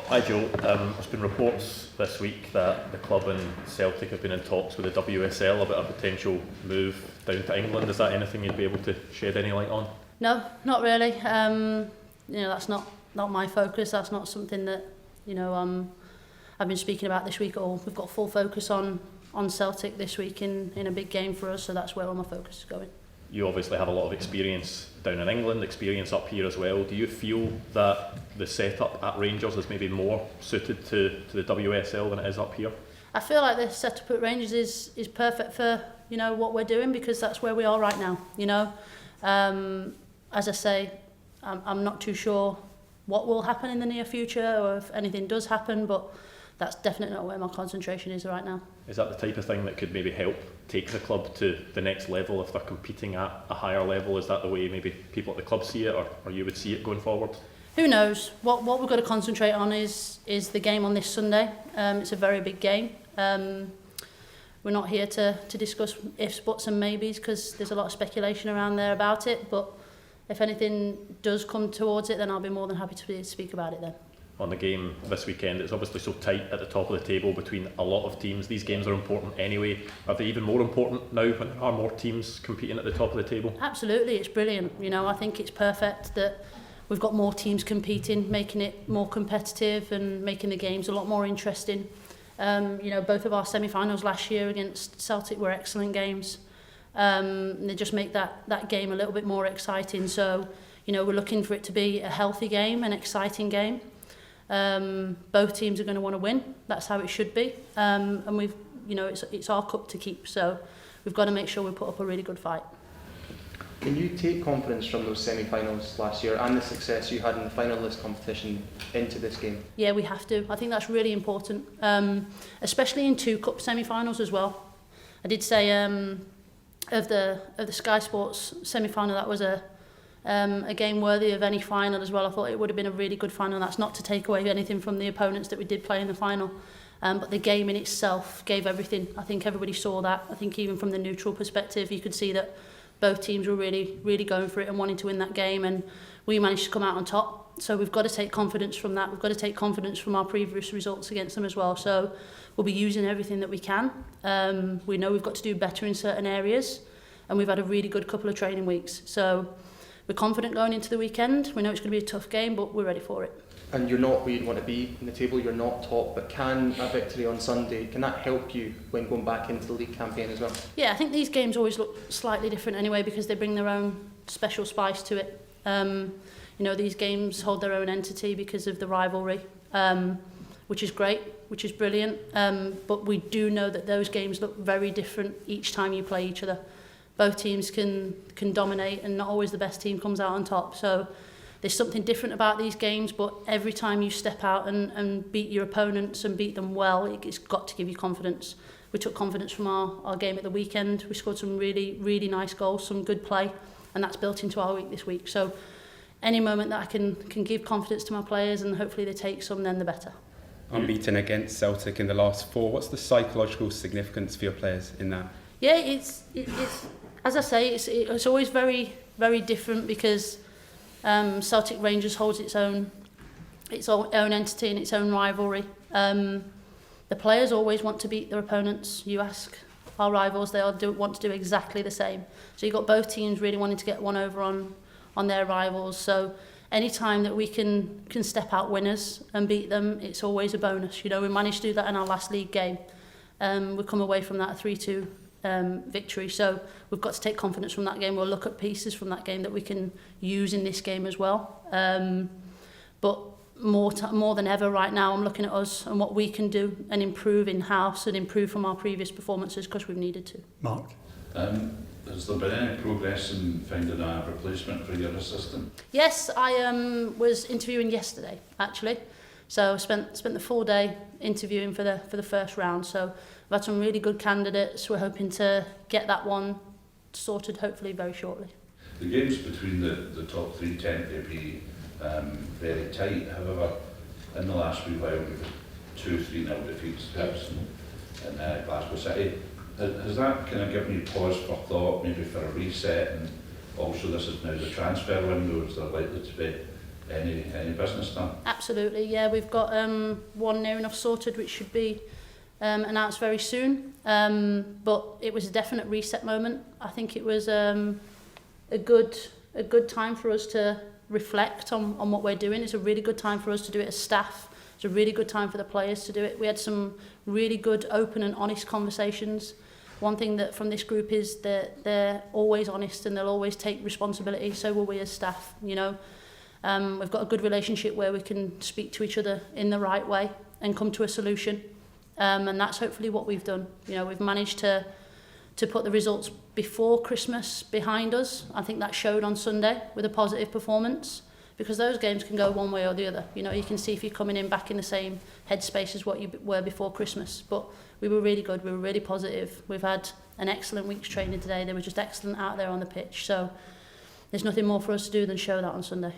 Hi Joe, there's been reports this week that the club and Celtic have been in talks with the WSL about a potential move down to England. Is that anything you'd be able to shed any light on? No, not really. That's not my focus. That's not something that I've been speaking about this week at all. We've got full focus on Celtic this week in a big game for us, so that's where all my focus is going. You obviously have a lot of experience down in England, experience up here as well. Do you feel that the setup at Rangers is maybe more suited to the WSL than it is up here? I feel like the setup at Rangers is perfect for what we're doing, because that's where we are right now. As I say, I'm not too sure what will happen in the near future or if anything does happen, but that's definitely not where my concentration is right now. Is that the type of thing that could maybe help take the club to the next level if they're competing at a higher level? Is that the way maybe people at the club see it, or you would see it going forward? Who knows? What we've got to concentrate on is the game on this Sunday. It's a very big game. We're not here to discuss ifs, buts and maybes, because there's a lot of speculation around there about it, but if anything does come towards it, then I'll be more than happy to speak about it then. On the game this weekend, it's obviously so tight at the top of the table between a lot of teams. These games are important anyway. Are they even more important now when there are more teams competing at the top of the table? Absolutely, it's brilliant. I think it's perfect that we've got more teams competing, making it more competitive and making the games a lot more interesting. Both of our semi-finals last year against Celtic were excellent games. They just make that game a little bit more exciting. So, we're looking for it to be a healthy game, an exciting game. Both teams are going to want to win. That's how it should be. And it's our cup to keep. So we've got to make sure we put up a really good fight. Can you take confidence from those semi-finals last year and the success you had in the finalist competition into this game? Yeah, we have to. I think that's really important, especially in two cup semi-finals as well. I did say of the Sky Sports semi-final, that was a game worthy of any final as well. I thought it would have been a really good final. That's not to take away anything from the opponents that we did play in the final, but the game in itself gave everything. I think everybody saw that. I think even from the neutral perspective, you could see that both teams were really, really going for it and wanting to win that game, and we managed to come out on top. So we've got to take confidence from that. We've got to take confidence from our previous results against them as well. So we'll be using everything that we can. We know we've got to do better in certain areas, and we've had a really good couple of training weeks. So we're confident going into the weekend. We know it's going to be a tough game, but we're ready for it. And you're not where you want to be in the table, you're not top, but can a victory on Sunday, can that help you when going back into the league campaign as well? Yeah, I think these games always look slightly different anyway, because they bring their own special spice to it. These games hold their own entity because of the rivalry, which is great, which is brilliant. But we do know that those games look very different each time you play each other. Both teams can dominate, and not always the best team comes out on top. So there's something different about these games, but every time you step out and beat your opponents and beat them well, it's got to give you confidence. We took confidence from our game at the weekend. We scored some really, really nice goals, some good play, and that's built into our week this week. So any moment that I can give confidence to my players and hopefully they take some, then the better. Unbeaten against Celtic in the last four. What's the psychological significance for your players in that? Yeah, it's as I say, it's always very, very different, because Celtic Rangers holds its own entity and its own rivalry. The players always want to beat their opponents. You ask our rivals, they all want to do exactly the same. So you've got both teams really wanting to get one over on their rivals. So any time that we can step out winners and beat them, it's always a bonus. We managed to do that in our last league game. We come away from that a 3-2 victory. So we've got to take confidence from that game. We'll look at pieces from that game that we can use in this game as well. But more than ever right now, I'm looking at us and what we can do and improve in-house and improve from our previous performances, because we've needed to. Mark? Has there been any progress in finding a replacement for your assistant? Yes, I was interviewing yesterday, actually. So I spent the full day interviewing for the first round. So I've had some really good candidates. We're hoping to get that one sorted hopefully very shortly. The games between the top three tend to be very tight. However, in the last wee while we've had 2-3-0 defeats perhaps in Glasgow City. Has that kind of given you pause for thought, maybe for a reset? And also this is now the transfer window, is there likely to be any business done. Absolutely, yeah. We've got one near enough sorted, which should be announced very soon. But it was a definite reset moment. I think it was a good time for us to reflect on what we're doing. It's a really good time for us to do it as staff. It's a really good time for the players to do it. We had some really good, open and honest conversations. One thing that from this group is that they're always honest and they'll always take responsibility. So will we as staff, you know. We've got a good relationship where we can speak to each other in the right way and come to a solution. And that's hopefully what we've done. You know, we've managed to put the results before Christmas behind us. I think that showed on Sunday with a positive performance, because those games can go one way or the other. You know, you can see if you're coming in back in the same headspace as what you were before Christmas. But we were really good. We were really positive. We've had an excellent week's training today. They were just excellent out there on the pitch. So there's nothing more for us to do than show that on Sunday.